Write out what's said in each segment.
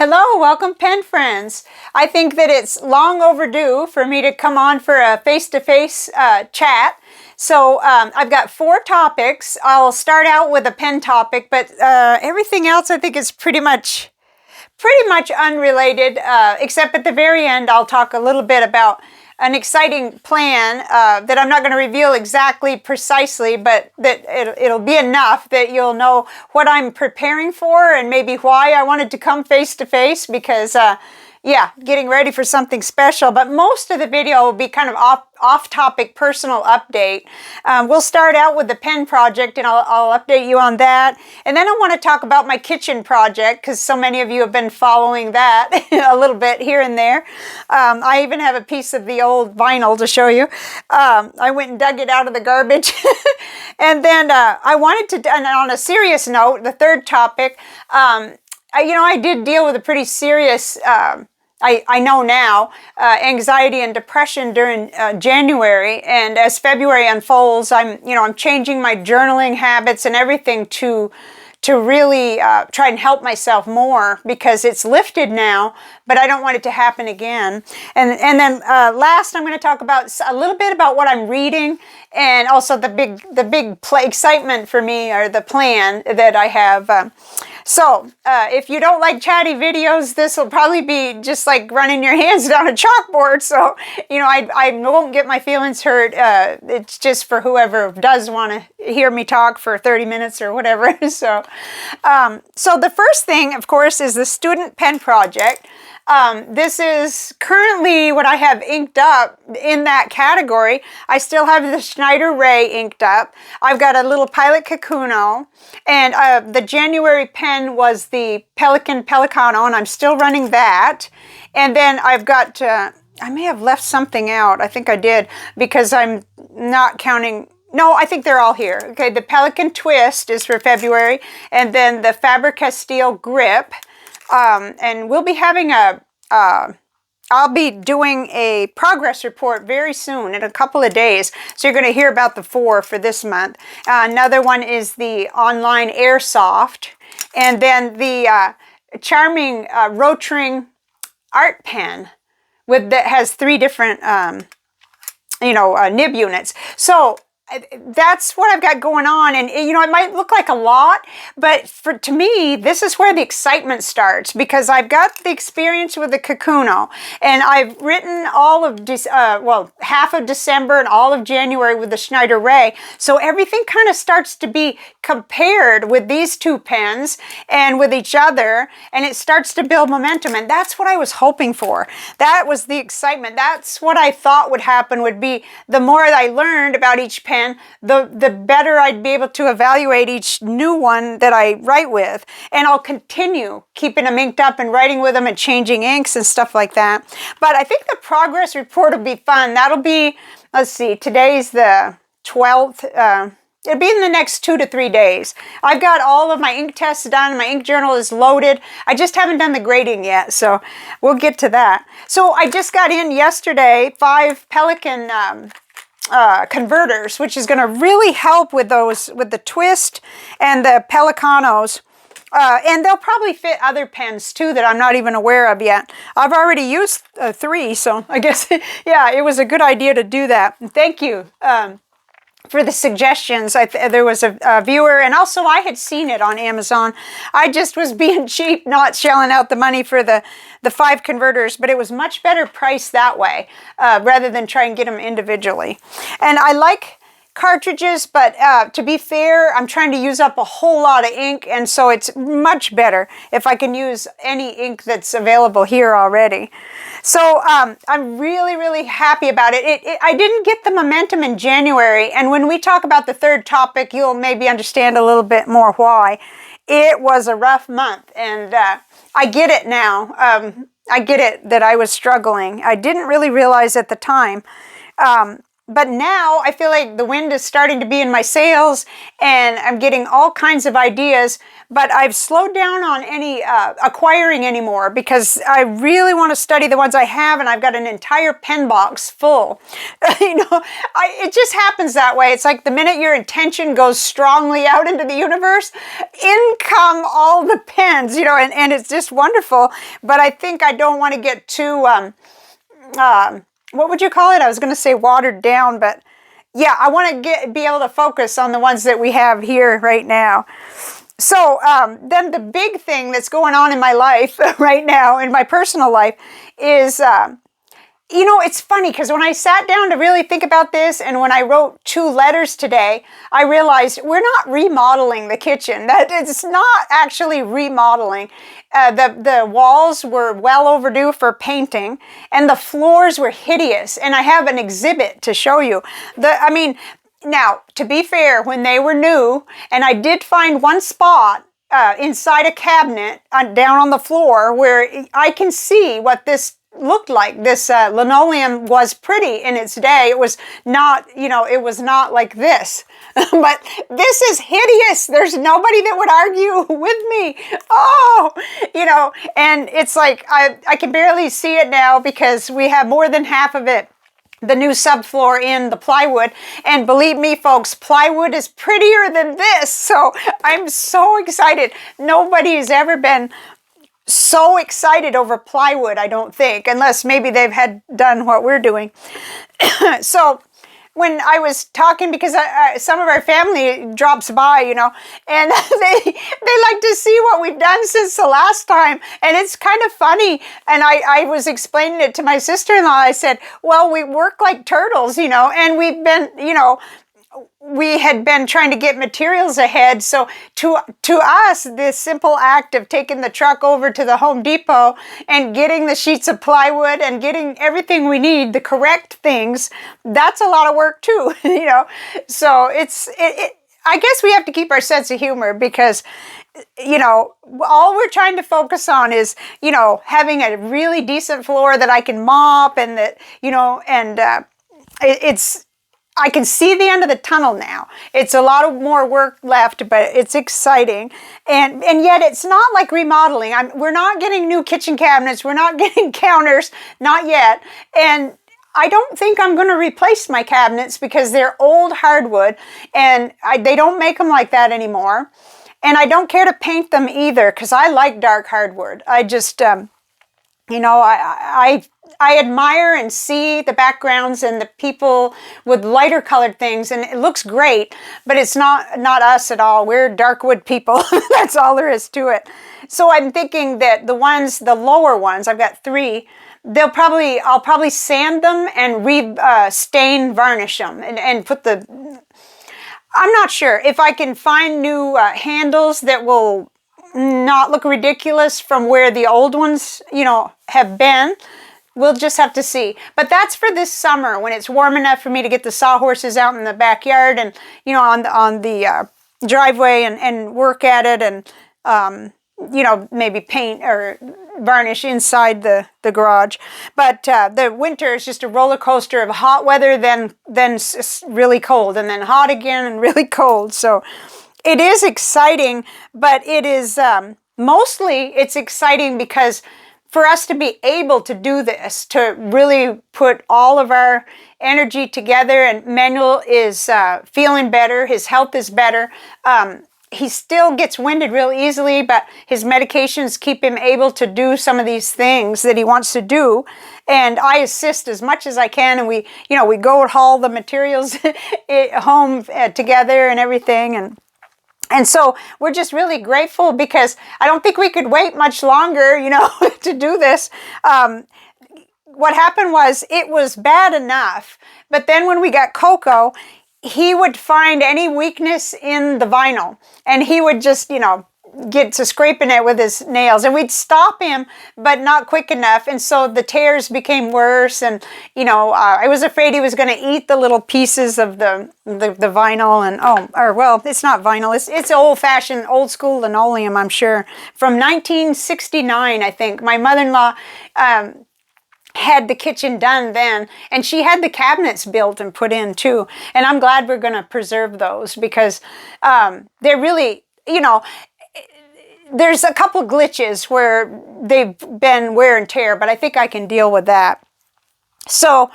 Hello, welcome pen friends. I think that it's long overdue for me to come on for a face-to-face chat. So I've got 4 topics. I'll start out with a pen topic, but everything else I think is pretty much unrelated, except at the very end I'll talk a little bit about an exciting plan that I'm not going to reveal exactly precisely, but that it'll be enough that you'll know what I'm preparing for and maybe why I wanted to come face to face, because yeah, getting ready for something special. But most of the video will be kind of off-topic personal update. We'll start out with the pen project, and I'll update you on that. And then I want to talk about my kitchen project, because so many of you have been following that a little bit here and there. I even have a piece of the old vinyl to show you. I went and dug it out of the garbage. And then I wanted to, and on a serious note, the third topic, I did deal with a pretty serious, I know now, anxiety and depression during January, and as February unfolds, I'm changing my journaling habits and everything to really try and help myself more, because it's lifted now, but I don't want it to happen again. And then last, I'm going to talk about a little bit about what I'm reading, and also the big excitement for me, or the plan that I have. So if you don't like chatty videos, this will probably be just like running your hands down a chalkboard. So, I won't get my feelings hurt. It's just for whoever does want to hear me talk for 30 minutes or whatever. So the first thing, of course, is the student pen project. This is currently what I have inked up in that category. I still have the Schneider Ray inked up. I've got a little Pilot Kakuno, and the January pen was the Pelicano, and I'm still running that. And then I've got, I may have left something out. I think I did, because I'm not counting. No, I think they're all here. Okay, the Pelican Twist is for February, and then the Faber-Castell Grip. And we'll be having I'll be doing a progress report very soon, in a couple of days. So you're going to hear about the 4 for this month. Another one is the online Airsoft. And then the charming Rotring art pen that has 3 different, nib units. So that's what I've got going on, and it might look like a lot, but to me, this is where the excitement starts, because I've got the experience with the Kakuno, and I've written all of half of December and all of January with the Schneider Ray, so everything kind of starts to be compared with these 2 pens and with each other, and it starts to build momentum, and that's what I was hoping for. That was the excitement. That's what I thought would happen, would be the more I learned about each pen, the better I'd be able to evaluate each new one that I write with. And I'll continue keeping them inked up and writing with them and changing inks and stuff like that. But I think the progress report will be fun. That'll be, let's see, today's the 12th. It'll be in the next 2 to 3 days. I've got all of my ink tests done. My ink journal is loaded. I just haven't done the grading yet, so we'll get to that. So I just got in yesterday 5 Pelican converters, which is going to really help with the Twist and the Pelicanos. And they'll probably fit other pens too that I'm not even aware of yet. I've already used 3, so I guess, yeah, it was a good idea to do that. Thank you for the suggestions. There was a viewer, and also I had seen it on Amazon. I just was being cheap, not shelling out the money for the 5 converters, but it was much better priced that way, rather than try and get them individually. And I like cartridges, but to be fair, I'm trying to use up a whole lot of ink, and so it's much better if I can use any ink that's available here already. So I'm really, really happy about it. I didn't get the momentum in January, and when we talk about the third topic, you'll maybe understand a little bit more why. It was a rough month, and I get it now. I get it that I was struggling. I didn't really realize at the time. But now I feel like the wind is starting to be in my sails and I'm getting all kinds of ideas, but I've slowed down on any acquiring anymore because I really want to study the ones I have, and I've got an entire pen box full. It just happens that way. It's like the minute your intention goes strongly out into the universe, in come all the pens, and it's just wonderful. But I think I don't want to get too what would you call it? I was going to say watered down, but yeah, I want to be able to focus on the ones that we have here right now. So then the big thing that's going on in my life right now, in my personal life, is, it's funny because when I sat down to really think about this, and when I wrote 2 letters today, I realized we're not remodeling the kitchen. That it's not actually remodeling. The walls were well overdue for painting, and the floors were hideous. And I have an exhibit to show you. Now, to be fair, when they were new, and I did find one spot inside a cabinet down on the floor where I can see what this looked like. This linoleum was pretty in its day. It was not, it was not like this. But this is hideous. There's nobody that would argue with me. And it's like I can barely see it now because we have more than half of it, the new subfloor, in the plywood. And believe me, folks, plywood is prettier than this. So I'm so excited. Nobody's ever been so excited over plywood, I don't think, unless maybe they've had done what we're doing. So when I was talking, because some of our family drops by, and they like to see what we've done since the last time, and it's kind of funny. And I was explaining it to my sister-in-law. I said, well, we work like turtles, and we've been, we had been trying to get materials ahead. So to us, this simple act of taking the truck over to the Home Depot and getting the sheets of plywood and getting everything we need, the correct things, that's a lot of work too, So I guess we have to keep our sense of humor because, all we're trying to focus on is, having a really decent floor that I can mop, and that, I can see the end of the tunnel now. It's a lot of more work left, but it's exciting. And yet it's not like remodeling. We're not getting new kitchen cabinets. We're not getting counters, not yet. And I don't think I'm going to replace my cabinets because they're old hardwood, and they don't make them like that anymore. And I don't care to paint them either because I like dark hardwood. I just, I admire and see the backgrounds and the people with lighter colored things, and it looks great, but it's not us at all. We're dark wood people. That's all there is to it. So I'm thinking that the lower ones, I've got 3, I'll probably sand them and stain varnish them and put I'm not sure if I can find new handles that will not look ridiculous from where the old ones, have been. We'll just have to see. But that's for this summer when it's warm enough for me to get the sawhorses out in the backyard and, on the driveway and work at it and, maybe paint or varnish inside the garage. But the winter is just a roller coaster of hot weather, then really cold, and then hot again and really cold. So it is exciting, but it is mostly it's exciting because for us to be able to do this, to really put all of our energy together, and Manuel is feeling better, his health is better. He still gets winded real easily, but his medications keep him able to do some of these things that he wants to do. And I assist as much as I can, and we go haul the materials home together and everything. And so we're just really grateful because I don't think we could wait much longer, to do this. What happened was it was bad enough, but then when we got Coco, he would find any weakness in the vinyl, and he would just, get to scraping it with his nails, and we'd stop him, but not quick enough. And so the tears became worse. And, I was afraid he was going to eat the little pieces of the vinyl, and, it's not vinyl. It's old fashioned, old school linoleum, I'm sure, from 1969, I think. My mother-in-law, had the kitchen done then, and she had the cabinets built and put in too. And I'm glad we're going to preserve those because they're really, you know, there's a couple glitches where they've been wear and tear, but I think I can deal with that. So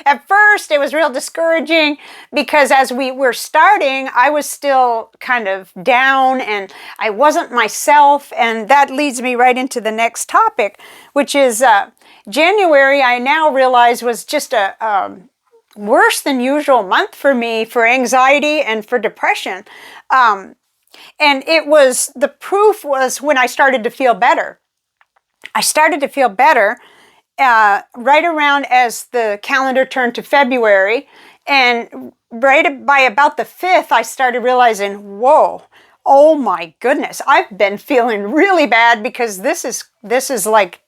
at first it was real discouraging because as we were starting, I was still kind of down and I wasn't myself. And that leads me right into the next topic, which is January, I now realize was just a worse than usual month for me for anxiety and for depression. And it was, the proof was when I started to feel better. I started to feel better right around as the calendar turned to February, and right by about the 5th, I started realizing, whoa, oh my goodness, I've been feeling really bad because this is like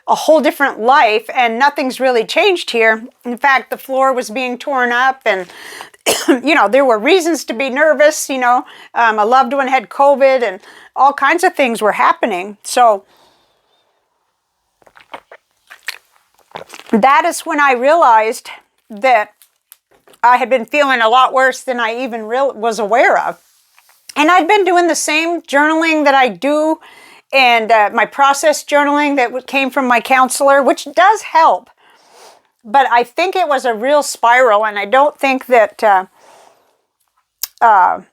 a whole different life and nothing's really changed here. In fact, the floor was being torn up and you know, there were reasons to be nervous, you know, a loved one had COVID and all kinds of things were happening. So that is when I realized that I had been feeling a lot worse than I even was aware of. And I'd been doing the same journaling that I do and my process journaling that came from my counselor, which does help. But I think it was a real spiral, and I don't think that, I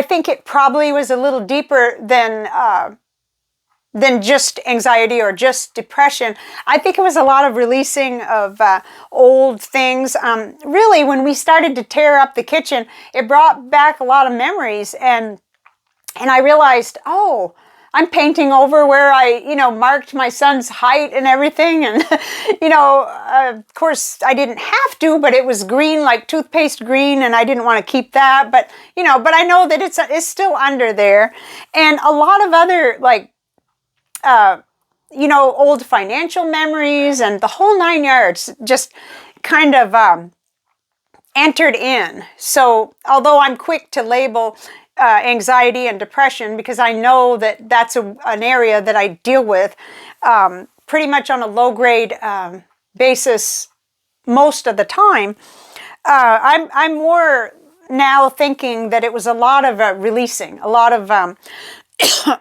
think it probably was a little deeper than just anxiety or just depression. I think it was a lot of releasing of old things. Really, when we started to tear up the kitchen, it brought back a lot of memories, and I realized, oh, I'm painting over where I, you know, marked my son's height and everything, and you know, of course, I didn't have to, but it was green, like toothpaste green, and I didn't want to keep that, but you know, but I know that it's still under there, and a lot of other like. You know, old financial memories and the whole 9 yards just kind of entered in. So although I'm quick to label anxiety and depression because I know that that's an area that I deal with pretty much on a low-grade basis most of the time, I'm more now thinking that it was a lot of releasing, a lot of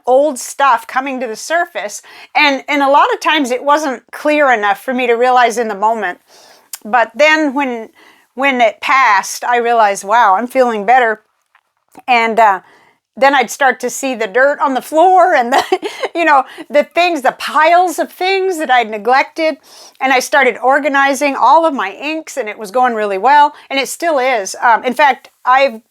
old stuff coming to the surface, and a lot of times it wasn't clear enough for me to realize in the moment. But then when it passed, I realized, wow, I'm feeling better. And then I'd start to see the dirt on the floor and the, you know, the things, the piles of things that I'd neglected. And I started organizing all of my inks, and it was going really well, and it still is. In fact, I've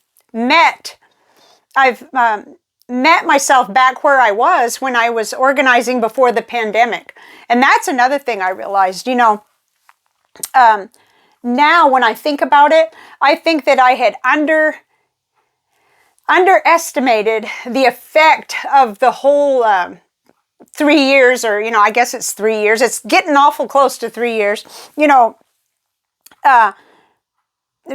met myself back where I was when I was organizing before the pandemic. And that's another thing I realized, you know, now when I think about it, I think that I had underestimated the effect of the whole 3 years, or, you know, I guess it's 3 years. It's getting awful close to 3 years, you know,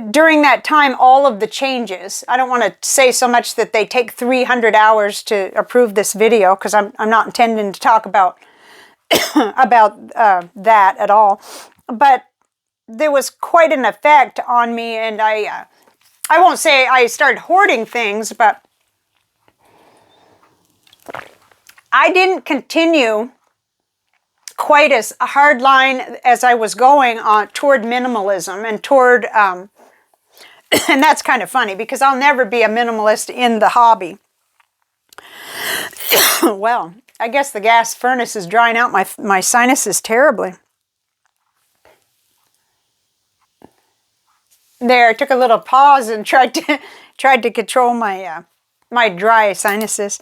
during that time, all of the changes. I don't want to say so much that they take 300 hours to approve this video, because I'm not intending to talk about that at all. But there was quite an effect on me, and I won't say I started hoarding things, but I didn't continue quite as a hard line as I was going on toward minimalism and toward and that's kind of funny because I'll never be a minimalist in the hobby. Well, I guess the gas furnace is drying out my sinuses terribly. There, I took a little pause and tried to control my my dry sinuses.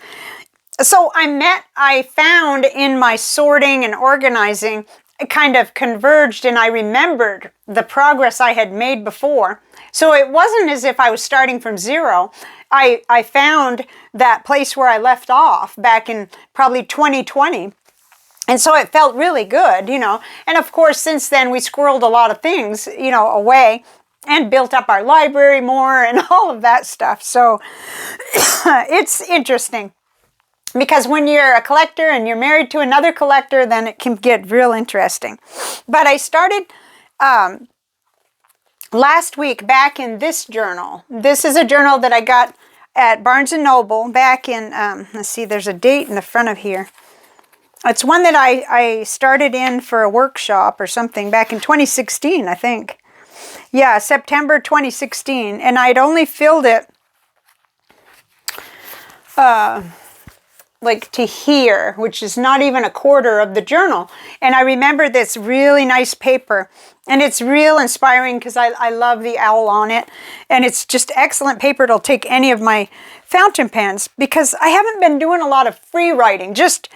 So I found in my sorting and organizing, it kind of converged, and I remembered the progress I had made before. So it wasn't as if I was starting from zero. I found that place where I left off back in probably 2020. And so it felt really good, you know. And of course, since then, we squirreled a lot of things, you know, away and built up our library more and all of that stuff. So it's interesting. Because when you're a collector and you're married to another collector, then it can get real interesting. But I started last week back in this journal. This is a journal that I got at Barnes & Noble back in, let's see, there's a date in the front of here. It's one that I started in for a workshop or something back in 2016, I think. Yeah, September 2016. And I'd only filled it like to here, which is not even a quarter of the journal. And I remember this really nice paper, and it's real inspiring because I love the owl on it, and it's just excellent paper. It'll take any of my fountain pens, because I haven't been doing a lot of free writing, just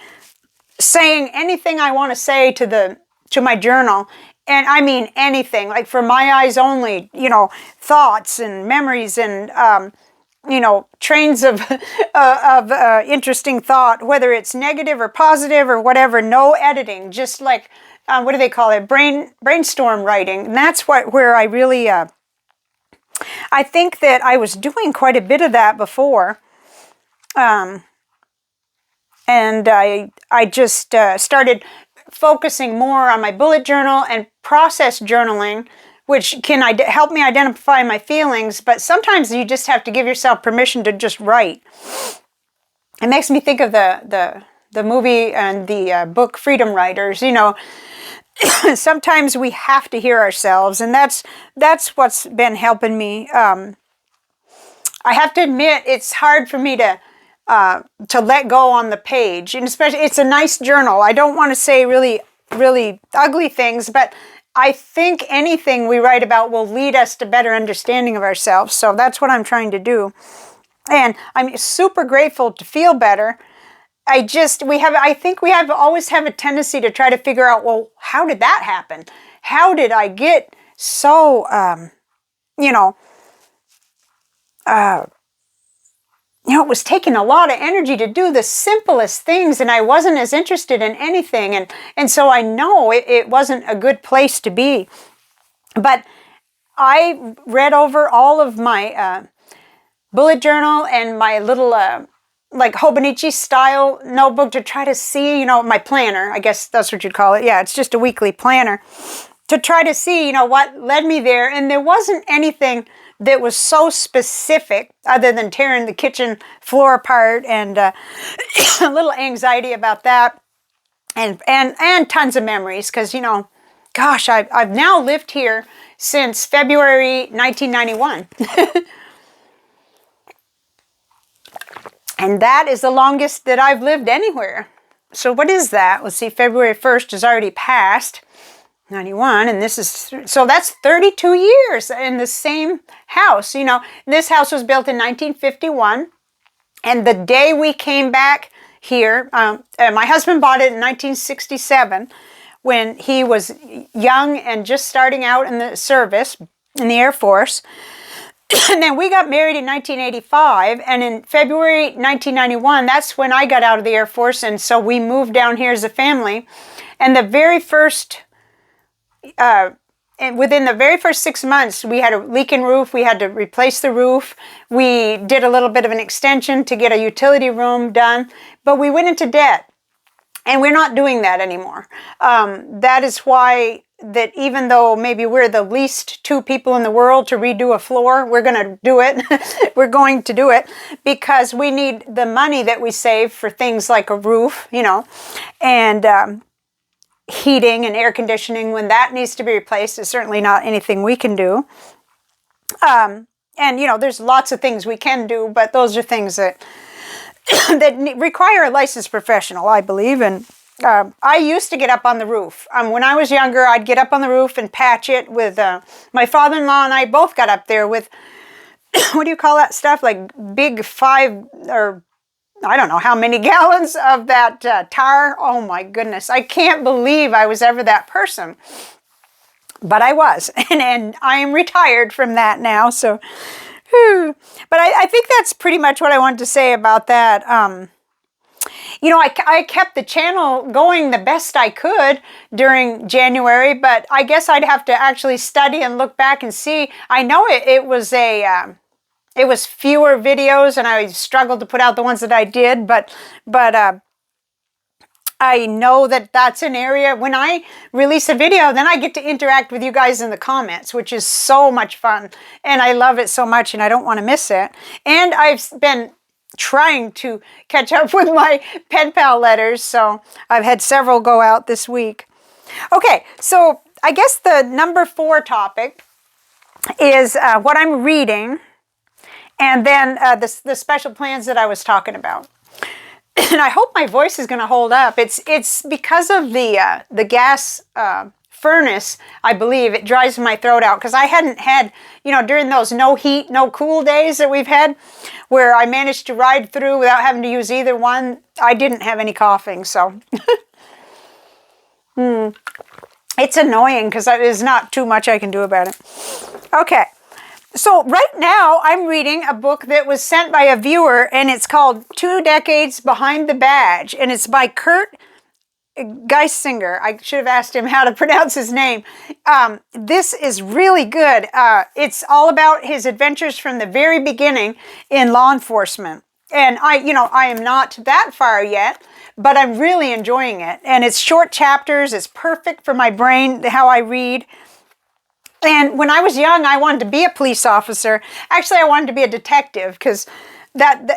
saying anything I want to say to my journal. And I mean anything, like for my eyes only, you know, thoughts and memories and you know, trains of interesting thought, whether it's negative or positive or whatever, no editing, just like, what do they call it? Brainstorm writing. And that's where I really, I think that I was doing quite a bit of that before. And I just started focusing more on my bullet journal and process journaling, which can help me identify my feelings, but sometimes you just have to give yourself permission to just write. It makes me think of the movie and the book Freedom Writers. You know, sometimes we have to hear ourselves, and that's what's been helping me. I have to admit, it's hard for me to let go on the page, and especially, it's a nice journal. I don't want to say really, really ugly things, but I think anything we write about will lead us to better understanding of ourselves. So that's what I'm trying to do. And I'm super grateful to feel better. I think we always have a tendency to try to figure out, well, how did that happen? How did I get so, it was taking a lot of energy to do the simplest things, and I wasn't as interested in anything. And so I know it wasn't a good place to be. But I read over all of my bullet journal and my little, like Hobonichi style notebook to try to see, you know, my planner. I guess that's what you'd call it. Yeah, it's just a weekly planner. To try to see, you know, what led me there. And there wasn't anything that was so specific, other than tearing the kitchen floor apart and a little anxiety about that, and tons of memories, because, you know, gosh, I've now lived here since February 1991. And that is the longest that I've lived anywhere. So what is that? Let's see, February 1st is already passed. 91, and so that's 32 years in the same house. You know, this house was built in 1951, and the day we came back here, my husband bought it in 1967 when he was young and just starting out in the service, in the Air Force. And then we got married in 1985, and in February 1991, that's when I got out of the Air Force, and so we moved down here as a family. And the very first and within the very first 6 months, we had a leaking roof. We had to replace the roof. We did a little bit of an extension to get a utility room done, but we went into debt, and we're not doing that anymore. That is why that even though maybe we're the least two people in the world to redo a floor, we're going to do it. We're going to do it because we need the money that we save for things like a roof, you know, and heating and air conditioning. When that needs to be replaced, is certainly not anything we can do. And, you know, there's lots of things we can do, but those are things that that require a licensed professional, I believe. And I used to get up on the roof. When I was younger, I'd get up on the roof and patch it with my father-in-law, and I both got up there with, what do you call that stuff? Like big 5 or I don't know how many gallons of that tar. Oh my goodness. I can't believe I was ever that person. But I was. And I am retired from that now. So, whew. But I think that's pretty much what I wanted to say about that. You know, I kept the channel going the best I could during January, but I guess I'd have to actually study and look back and see. I know it was it was fewer videos, and I struggled to put out the ones that I did, but I know that that's an area when I release a video, then I get to interact with you guys in the comments, which is so much fun. And I love it so much, and I don't want to miss it. And I've been trying to catch up with my pen pal letters, so I've had several go out this week. Okay, so I guess the number 4 topic is what I'm reading, and then the special plans that I was talking about. And I hope my voice is going to hold up. It's because of the gas furnace, I believe. It dries my throat out because I hadn't had, during those no heat, no cool days that we've had, where I managed to ride through without having to use either one. I didn't have any coughing, so. It's annoying because there's not too much I can do about it. Okay. So right now I'm reading a book that was sent by a viewer, and it's called 2 Decades Behind the Badge, and it's by Kurt Geisinger. I should have asked him how to pronounce his name. This is really good. It's all about his adventures from the very beginning in law enforcement. And I am not that far yet, but I'm really enjoying it. And it's short chapters. It's perfect for my brain, how I read. And when I was young, I wanted to be a police officer. Actually, I wanted to be a detective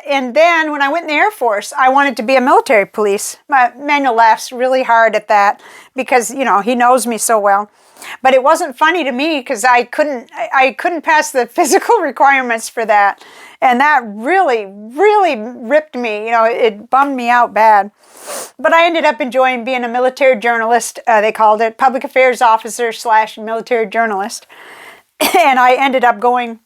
and then when I went in the Air Force, I wanted to be a military police. Manuel laughs really hard at that because, he knows me so well. But it wasn't funny to me because I couldn't pass the physical requirements for that. And that really, really ripped me. It bummed me out bad. But I ended up enjoying being a military journalist. They called it public affairs officer / military journalist. And I ended up going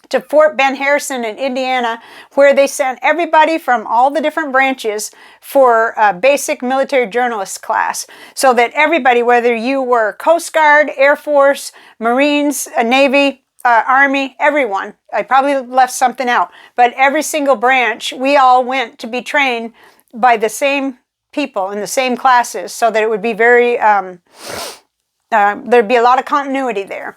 to Fort Ben Harrison in Indiana, where they sent everybody from all the different branches for a basic military journalist class. So that everybody, whether you were Coast Guard, Air Force, Marines, Navy, Army, everyone, I probably left something out, but every single branch, we all went to be trained by the same people in the same classes, so that it would be very, there'd be a lot of continuity there.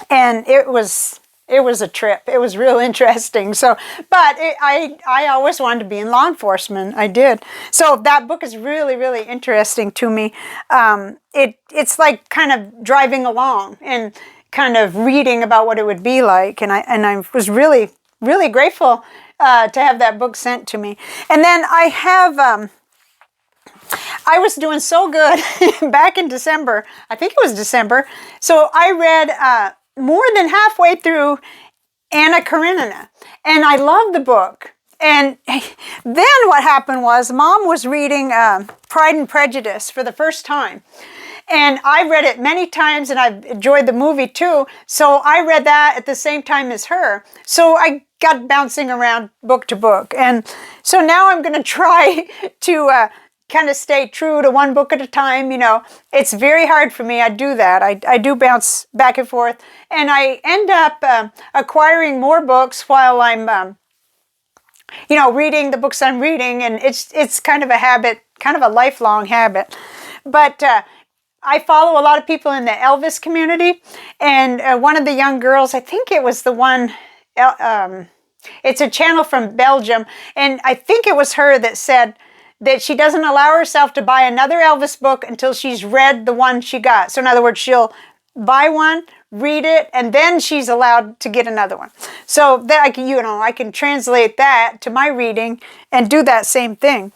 And it was a trip. It was real interesting. So, but I always wanted to be in law enforcement. I did. So that book is really, really interesting to me. It's like kind of driving along and kind of reading about what it would be like. And I was really, really grateful to have that book sent to me. And then I was doing so good back in December. I think it was December. So I read more than halfway through Anna Karenina, and I loved the book. And then what happened was Mom was reading Pride and Prejudice for the first time. And I read it many times, and I've enjoyed the movie too. So I read that at the same time as her. So I got bouncing around book to book. And so now I'm going to try to kind of stay true to one book at a time. It's very hard for me. I do that. I do bounce back and forth. And I end up acquiring more books while I'm, reading the books I'm reading. And it's kind of a habit, kind of a lifelong habit. But I follow a lot of people in the Elvis community. And one of the young girls, I think it was the one, it's a channel from Belgium. And I think it was her that said that she doesn't allow herself to buy another Elvis book until she's read the one she got. So in other words, she'll buy one, read it, and then she's allowed to get another one. So that I can translate that to my reading and do that same thing.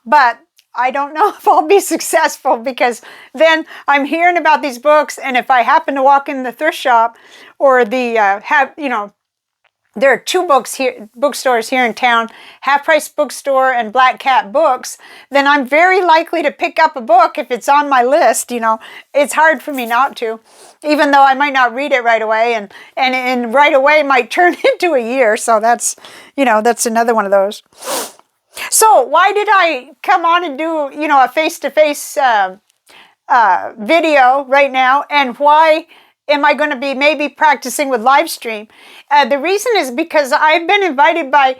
But I don't know if I'll be successful, because then I'm hearing about these books, and if I happen to walk in the thrift shop or the there are 2 bookstores here in town, Half Price Bookstore and Black Cat Books, then I'm very likely to pick up a book if it's on my list. It's hard for me not to, even though I might not read it right away, and right away might turn into a year. So that's another one of those. So why did I come on and do, a face-to-face video right now, and why am I going to be maybe practicing with live stream? The reason is because I've been invited by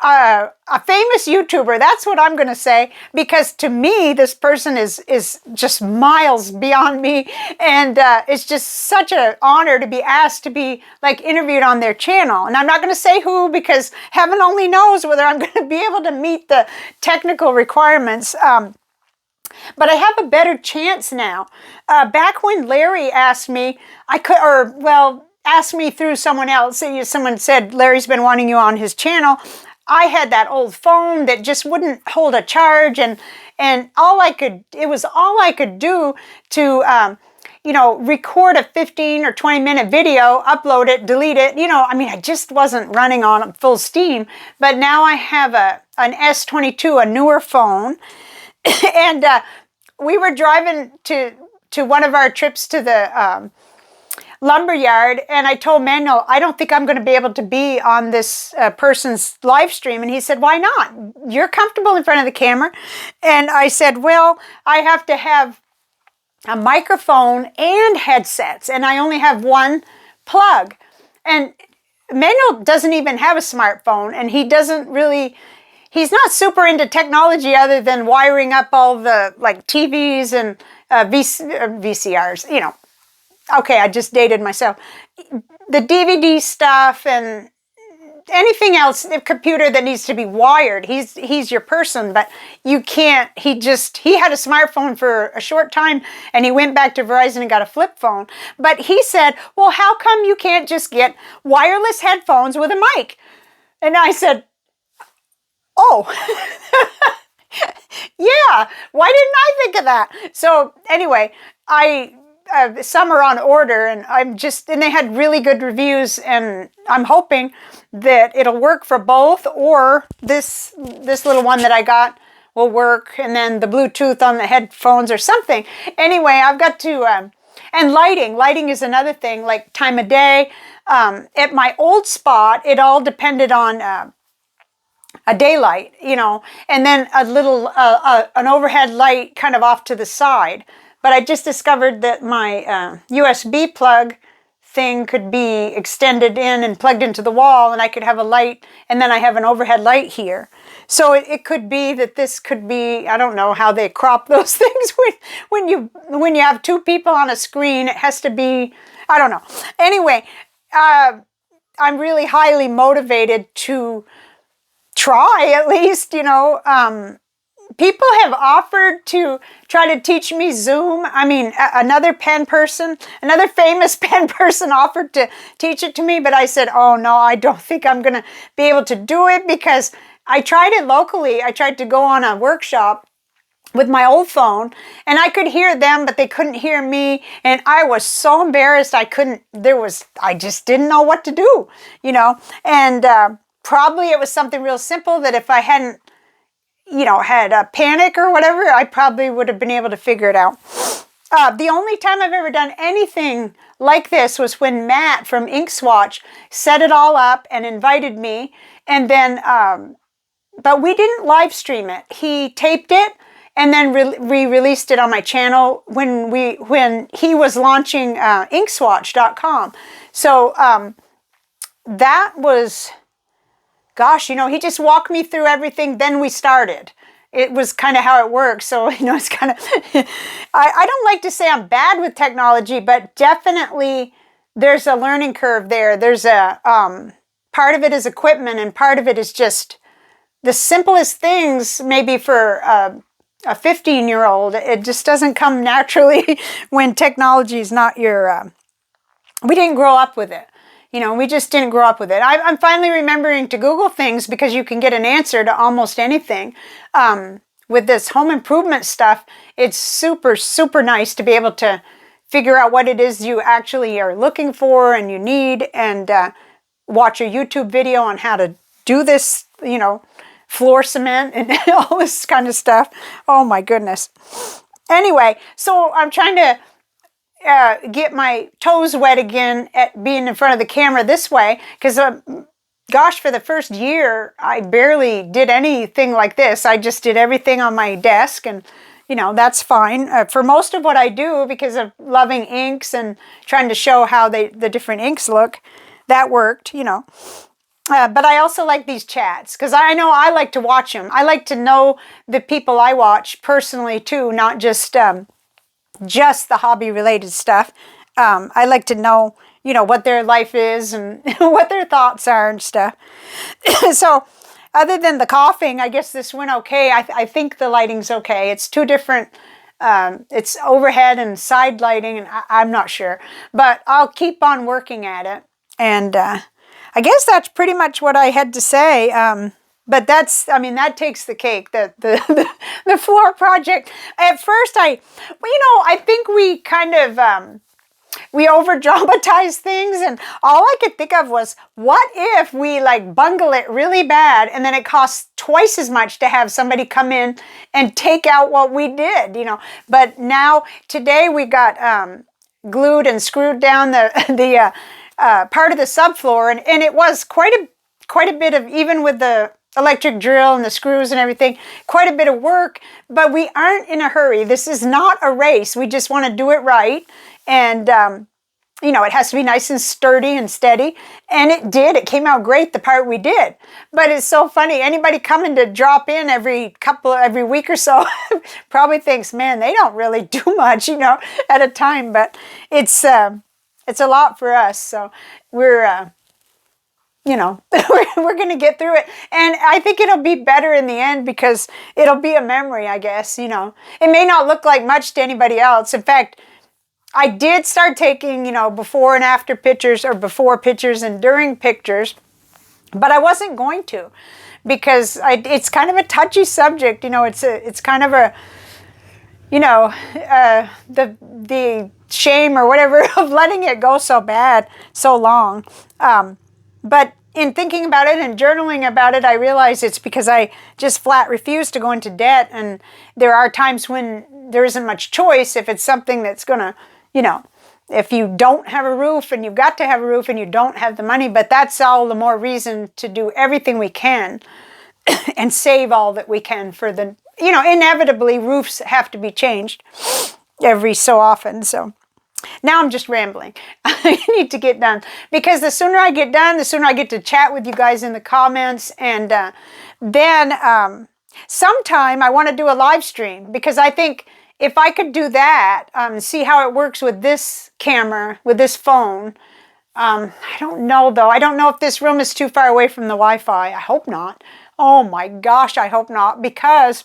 a famous YouTuber. That's what I'm going to say, because to me, this person is just miles beyond me, and it's just such an honor to be asked to be like interviewed on their channel. And I'm not going to say who, because heaven only knows whether I'm going to be able to meet the technical requirements. But I have a better chance now. Back when Larry asked me, asked me through someone else. Someone said, Larry's been wanting you on his channel. I had that old phone that just wouldn't hold a charge, and it was all I could do to, record a 15 or 20 minute video, upload it, delete it. I just wasn't running on full steam. But now I have an S22, a newer phone, and we were driving to one of our trips to the lumberyard, and I told Manuel, I don't think I'm going to be able to be on this person's live stream. And he said, why not? You're comfortable in front of the camera. And I said, well, I have to have a microphone and headsets, and I only have one plug. And Manuel doesn't even have a smartphone, and he's not super into technology other than wiring up all the like TVs and VCRs, Okay, I just dated myself. The DVD stuff and anything else, the computer that needs to be wired, he's your person, but you can't, he had a smartphone for a short time, and he went back to Verizon and got a flip phone. But he said, well, how come you can't just get wireless headphones with a mic? And I said, oh, yeah, why didn't I think of that? So anyway, some are on order, and and they had really good reviews, and I'm hoping that it'll work for both, or this little one that I got will work, and then the Bluetooth on the headphones or something. Anyway, I've got to, and lighting is another thing, like time of day. At my old spot, it all depended on a daylight, and then a little, an overhead light kind of off to the side. But I just discovered that my USB plug thing could be extended in and plugged into the wall, and I could have a light, and then I have an overhead light here. So it could be that this could be, I don't know how they crop those things when you have two people on a screen. It has to be, I don't know. Anyway, I'm really highly motivated to try, at least, people have offered to try to teach me Zoom. I mean, another famous pen person offered to teach it to me, but I said, oh no, I don't think I'm going to be able to do it, because I tried it locally. I tried to go on a workshop with my old phone, and I could hear them, but they couldn't hear me, and I was so embarrassed. I just didn't know what to do, and probably it was something real simple that if I hadn't had a panic or whatever, I probably would have been able to figure it out. The only time I've ever done anything like this was when Matt from Ink Swatch set it all up and invited me, and then, but we didn't live stream it. He taped it and then re-released it on my channel when he was launching inkswatch.com. So that was... Gosh, he just walked me through everything, then we started. It was kind of how it works. So, it's kind of, I don't like to say I'm bad with technology, but definitely there's a learning curve there. There's a, part of it is equipment, and part of it is just the simplest things, maybe for a 15-year-old. It just doesn't come naturally when technology is not your, we didn't grow up with it. We just didn't grow up with it. I'm finally remembering to Google things, because you can get an answer to almost anything. With this home improvement stuff, it's super, super nice to be able to figure out what it is you actually are looking for and you need, and watch a YouTube video on how to do this, floor cement and all this kind of stuff. Oh my goodness. Anyway, so I'm trying to get my toes wet again at being in front of the camera this way, because gosh, for the first year I barely did anything like this. I just did everything on my desk, and that's fine for most of what I do, because of loving inks and trying to show how the different inks look. That worked, But I also like these chats because I know I like to watch them. I like to know the people I watch personally too, not just the hobby related stuff. I like to know, what their life is and what their thoughts are and stuff. So other than the coughing, I guess this went okay. I think the lighting's okay. It's two different, it's overhead and side lighting, and I'm not sure. But I'll keep on working at it. And I guess that's pretty much what I had to say. But that takes the cake, the floor project. At first, I think we kind of, we over dramatize things, and all I could think of was, what if we like bungle it really bad and then it costs twice as much to have somebody come in and take out what we did, But now, today we got glued and screwed down the part of the subfloor, and it was quite a bit of, even with the electric drill and the screws and everything, quite a bit of work, but we aren't in a hurry. This is not a race. We just want to do it right. And, it has to be nice and sturdy and steady. And it did. It came out great, the part we did. But it's so funny. Anybody coming to drop in every week or so probably thinks, man, they don't really do much, at a time. But it's a lot for us. So we're, we're going to get through it. And I think it'll be better in the end because it'll be a memory, I guess, It may not look like much to anybody else. In fact, I did start taking, before and after pictures, or before pictures and during pictures, but I wasn't going to because it's kind of a touchy subject. It's kind of a, the shame or whatever of letting it go so bad, so long. But in thinking about it and journaling about it, I realized it's because I just flat refuse to go into debt. And there are times when there isn't much choice if it's something that's going to, if you don't have a roof and you've got to have a roof and you don't have the money, but that's all the more reason to do everything we can and save all that we can for the, inevitably roofs have to be changed every so often. So now I'm just rambling. I need to get done because the sooner I get done, the sooner I get to chat with you guys in the comments. And then sometime I want to do a live stream because I think if I could do that, see how it works with this camera, with this phone. I don't know though. I don't know if this room is too far away from the Wi-Fi. I hope not. Oh my gosh, I hope not, because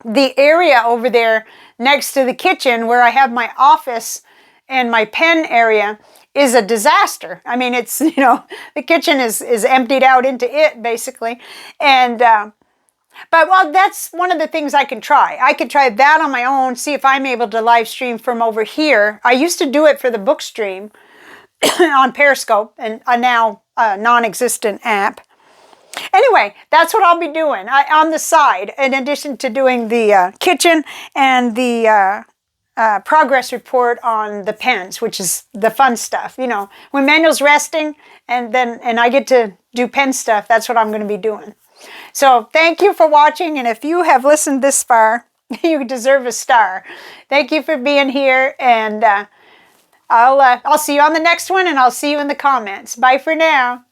the area over there next to the kitchen where I have my office and my pen area is a disaster. I mean, it's, the kitchen is emptied out into it basically. And, but that's one of the things I can try. I could try that on my own, see if I'm able to live stream from over here. I used to do it for the book stream on Periscope, and a now non-existent app. Anyway, that's what I'll be doing on the side, in addition to doing the kitchen and the progress report on the pens, which is the fun stuff. When Manuel's resting and I get to do pen stuff, that's what I'm going to be doing. So thank you for watching, and if you have listened this far, you deserve a star. Thank you for being here, and I'll see you on the next one, and I'll see you in the comments. Bye for now.